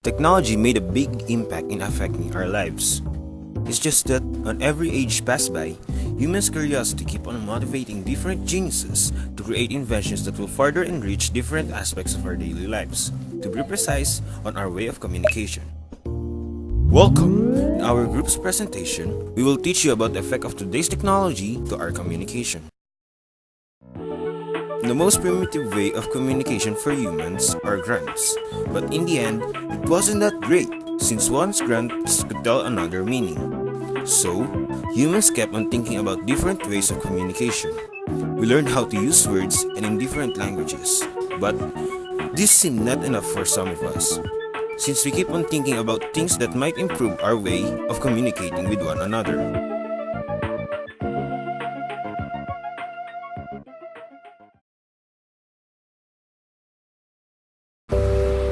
Technology made a big impact in affecting our lives. It's just that, on every age passed by, humans' curiosity keep on motivating different geniuses to create inventions that will further enrich different aspects of our daily lives, to be precise on our way of communication. Welcome! In our group's presentation, we will teach you about the effect of today's technology to our communication. The most primitive way of communication for humans are grunts, but in the end, it wasn't that great since one's grunts could tell another meaning. So, humans kept on thinking about different ways of communication. We learned how to use words and in different languages, but this seemed not enough for some of us, since we keep on thinking about things that might improve our way of communicating with one another.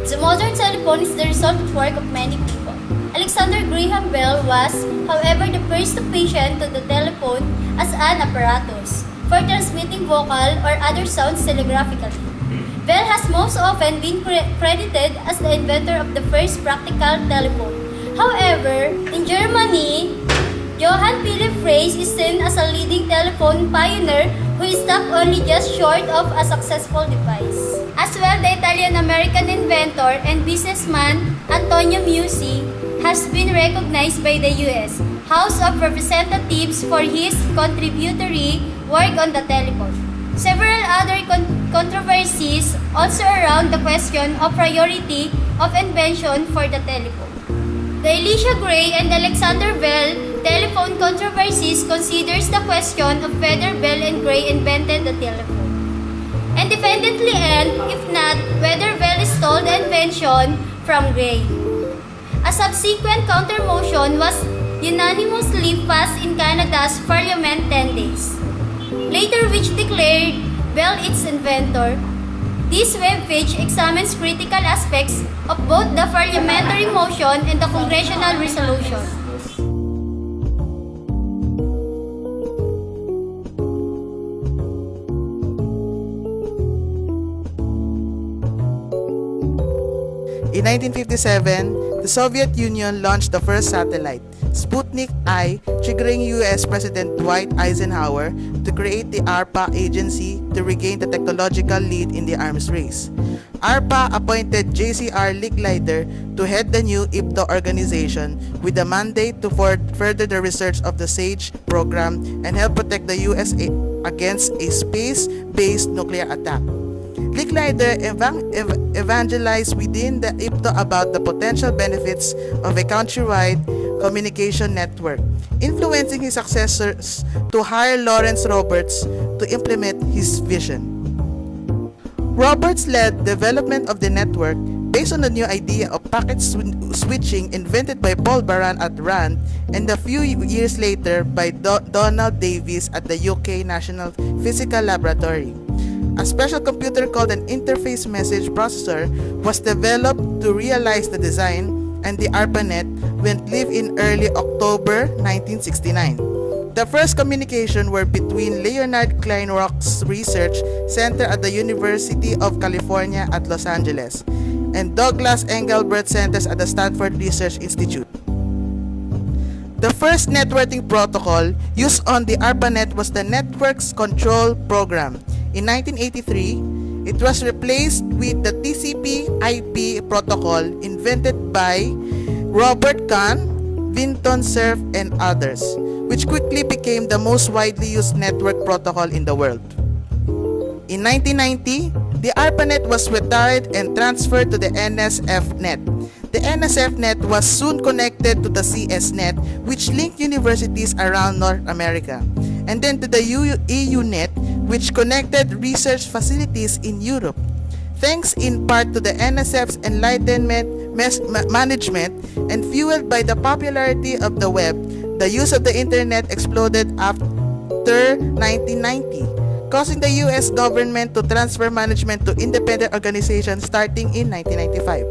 The modern telephone is the result of work of many people. Alexander Graham Bell was, however, the first patient to the telephone as an apparatus for transmitting vocal or other sounds telegraphically. Bell has most often been credited as the inventor of the first practical telephone. However, in Germany, Johann Philipp Freyes is seen as a leading telephone pioneer who stopped only just short of a successful device. As well, the Italian-American inventor and businessman Antonio Meucci has been recognized by the U.S. House of Representatives for his contributory work on the telephone. Several other controversies also around the question of priority of invention for the telephone. The Elisha Gray and Alexander Bell telephone controversies considers the question of whether Bell and Gray invented the telephone. Independently and, if not, whether Bell stole the invention from Gray. A subsequent counter-motion was unanimously passed in Canada's Parliament 10 days later, which declared Bell its inventor. This webpage examines critical aspects of both the parliamentary motion and the congressional resolution. In 1957, the Soviet Union launched the first satellite, Sputnik I, triggering U.S. President Dwight Eisenhower to create the ARPA agency to regain the technological lead in the arms race. ARPA appointed J.C.R. Licklider to head the new IPTO organization with a mandate to further the research of the SAGE program and help protect the U.S. against a space-based nuclear attack. Licklider evangelized within the IPTO about the potential benefits of a countrywide communication network, influencing his successors to hire Lawrence Roberts to implement his vision. Roberts led development of the network based on the new idea of packet switching invented by Paul Baran at RAND and a few years later by Donald Davies at the UK National Physical Laboratory. A special computer called an interface message processor was developed to realize the design, and the ARPANET went live in early October 1969. The first communication were between Leonard Kleinrock's Research Center at the University of California at Los Angeles and Douglas Engelbart Centers at the Stanford Research Institute. The first networking protocol used on the ARPANET was the Networks Control Program. In 1983, it was replaced with the TCP/IP protocol invented by Robert Kahn, Vinton Cerf, and others, which quickly became the most widely used network protocol in the world. In 1990, the ARPANET was retired and transferred to the NSFNet. The NSFNet was soon connected to the CSNet, which linked universities around North America, and then to the EUNet, which connected research facilities in Europe. Thanks in part to the NSF's enlightenment management and fueled by the popularity of the web, the use of the internet exploded after 1990, causing the US government to transfer management to independent organizations starting in 1995.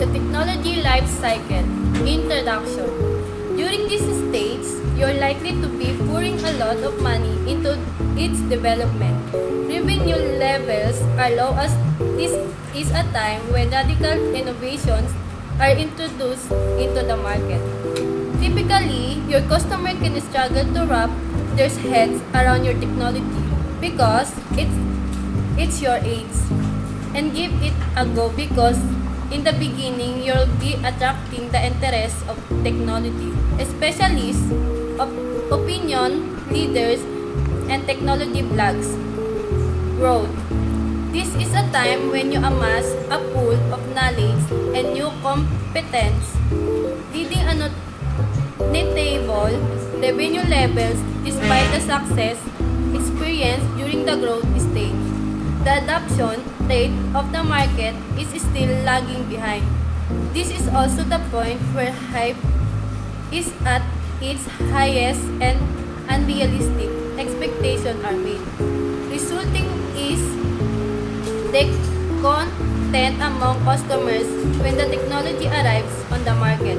The technology Technology life cycle. Introduction. During this stage, you're likely to be pouring a lot of money into its development. Revenue levels are low as this is a time when radical innovations are introduced into the market. Typically, your customer can struggle to wrap their heads around your technology because it's your age, and give it a go because in the beginning you'll be attracting the interest of technology specialists, opinion leaders, and technology blogs. Growth. This is a time when you amass a pool of knowledge and new competence, leading a notable revenue levels despite the success experienced during the growth stage. The adoption rate of the market is still lagging behind. This is also the point where hype is at its highest and unrealistic expectations are made. Resulting is discontent among customers when the technology arrives on the market.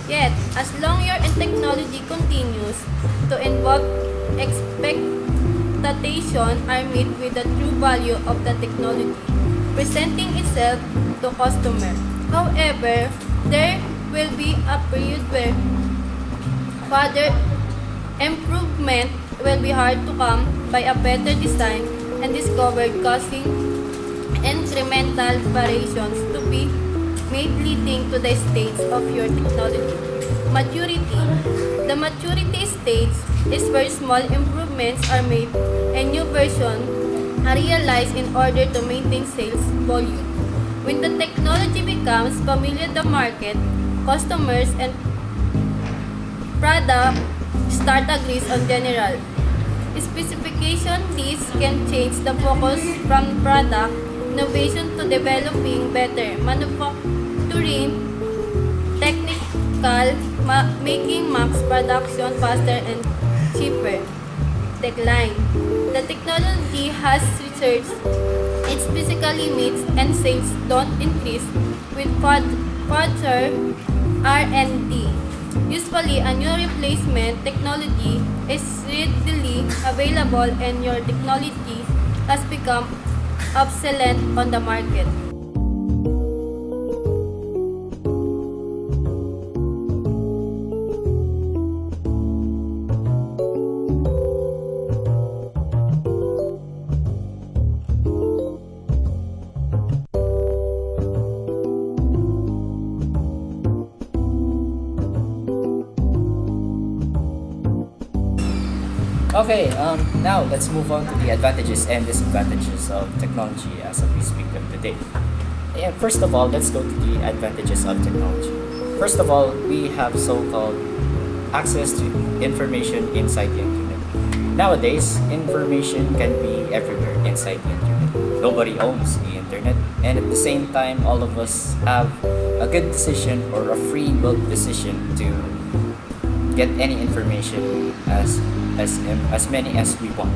Yet, as long your technology continues to evolve, expectations are met with the true value of the technology presenting itself to customers. However, there will be a period where further improvement will be hard to come by a better design and discovered, causing incremental variations to be made leading to the stage of your technology. Maturity. The maturity stage is where small improvements are made and new versions are realized in order to maintain sales volume. When the technology becomes familiar to the market, customers and product start agrees on general specification. This can change the focus from product innovation to developing better manufacturing technical, making mass production faster and cheaper. Decline. The technology has research its physical limits and sales don't increase with further R&D. Usually, a new replacement technology is readily available and your technology has become obsolete on the market. Okay, now let's move on to the advantages and disadvantages of technology as we speak of today. And first of all, let's go to the advantages of technology. First of all, we have so-called access to information inside the internet. Nowadays, information can be everywhere inside the internet. Nobody owns the internet, and at the same time, all of us have a good decision or a free will decision to get any information as many as we want.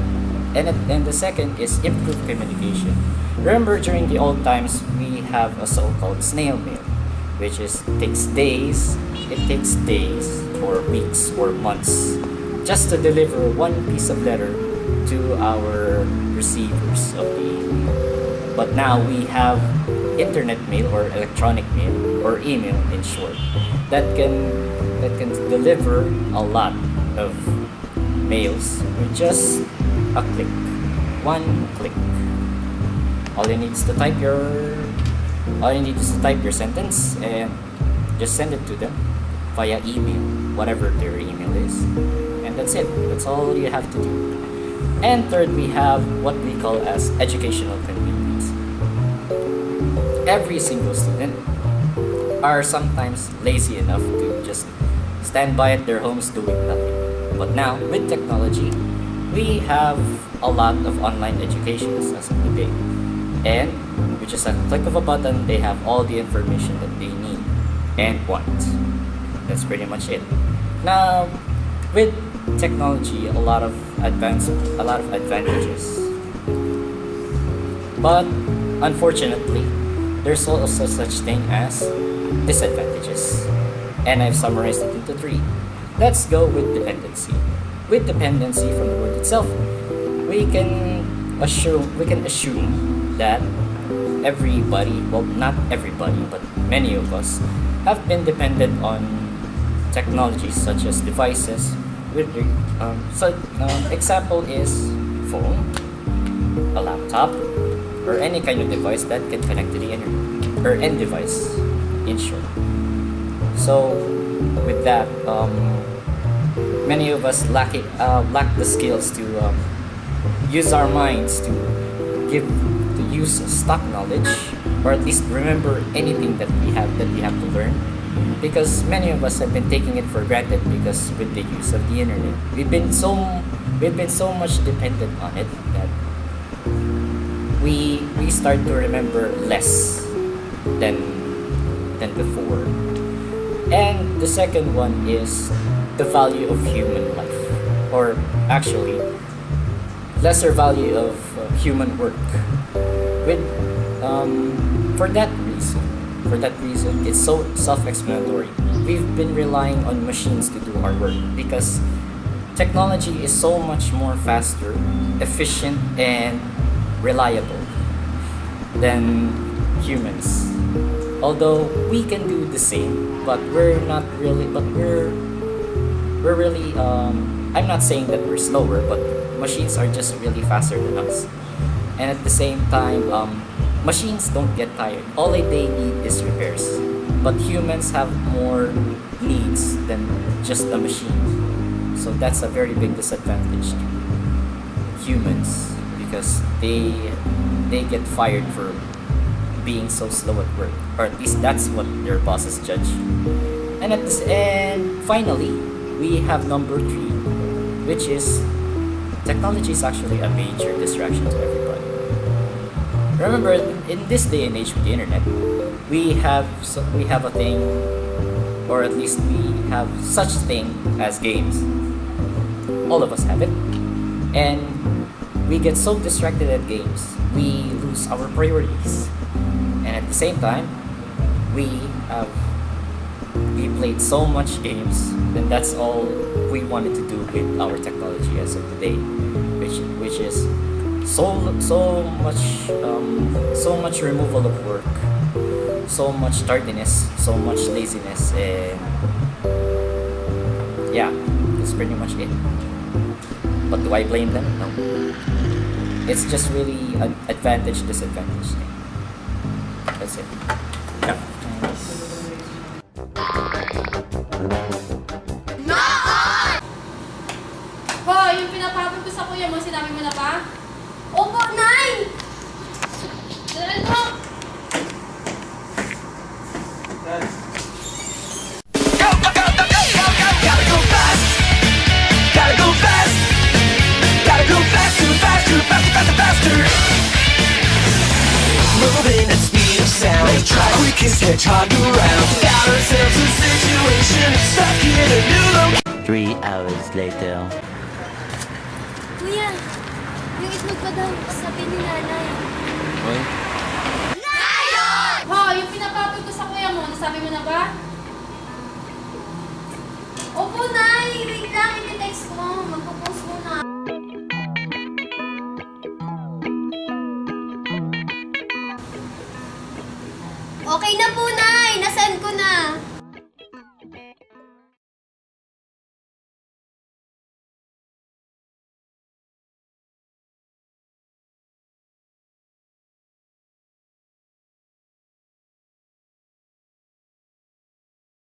And the second is improved communication. Remember, during the old times, we have a so-called snail mail, which is takes days. It takes days or weeks or months just to deliver one piece of letter to our receivers of the email. But now we have internet mail or electronic mail or email in short that can deliver a lot of mails with just a click, one click. All you need is to type your sentence and just send it to them via email, whatever their email is, and that's it. That's all you have to do. And third, we have what we call as educational convenience. Every single student are sometimes lazy enough to just stand by at their homes doing nothing. But now, with technology, we have a lot of online educations as of today. And with just a click of a button, they have all the information that they need and want. That's pretty much it. Now, with technology, a lot of advantages. But unfortunately, there's also such thing as disadvantages. And I've summarized it into three. Let's go with dependency. With dependency from the word itself, we can assume that everybody, well, not everybody, but many of us have been dependent on technologies such as devices. Example is phone, a laptop, or any kind of device that can connect to the internet, or end device, in short. So, with that, many of us lack the skills to use our minds to use stock knowledge, or at least remember anything that we have to learn, because many of us have been taking it for granted because with the use of the internet, we've been so much dependent on it that we start to remember less than before. And the second one is the value of human life, or actually lesser value of human work. With for that reason, it's so self-explanatory. We've been relying on machines to do our work because technology is so much more faster, efficient, and reliable than humans. Although we can do the same, but we're not really. But we're really. I'm not saying that we're slower, but machines are just really faster than us. And at the same time, machines don't get tired. All they need is repairs. But humans have more needs than just a machine. So that's a very big disadvantage to humans because they get fired for being so slow at work, or at least that's what their bosses judge. And finally, we have number 3, which is technology is actually a major distraction to everybody. Remember, in this day and age with the internet, we have a thing, or at least we have such thing as games. All of us have it, and we get so distracted at games, we lose our priorities. And at the same time, we played so much games, and that's all we wanted to do with our technology as of today, which is so much removal of work, so much tardiness, so much laziness, and yeah, that's pretty much it. But do I blame them? No. It's just really an advantage disadvantage thing. That's it. Yeah. Hoy, yung pinapatol ko sa kuya mo, sinabi mo na ba? Opo, Nay! Dalaan mo! Moving at speed of sound, we try quickest hedgehog around. Found ourselves in a situation, stuck in a new location. 3 hours later. Kuya, yung itlog pa daw, sabi ni Nanay. Hoy, yung pinapatol ko sa kuya mo, nasabi mo na ba? Opo, Nay! Wait lang, i-text mo. Magpo-post muna.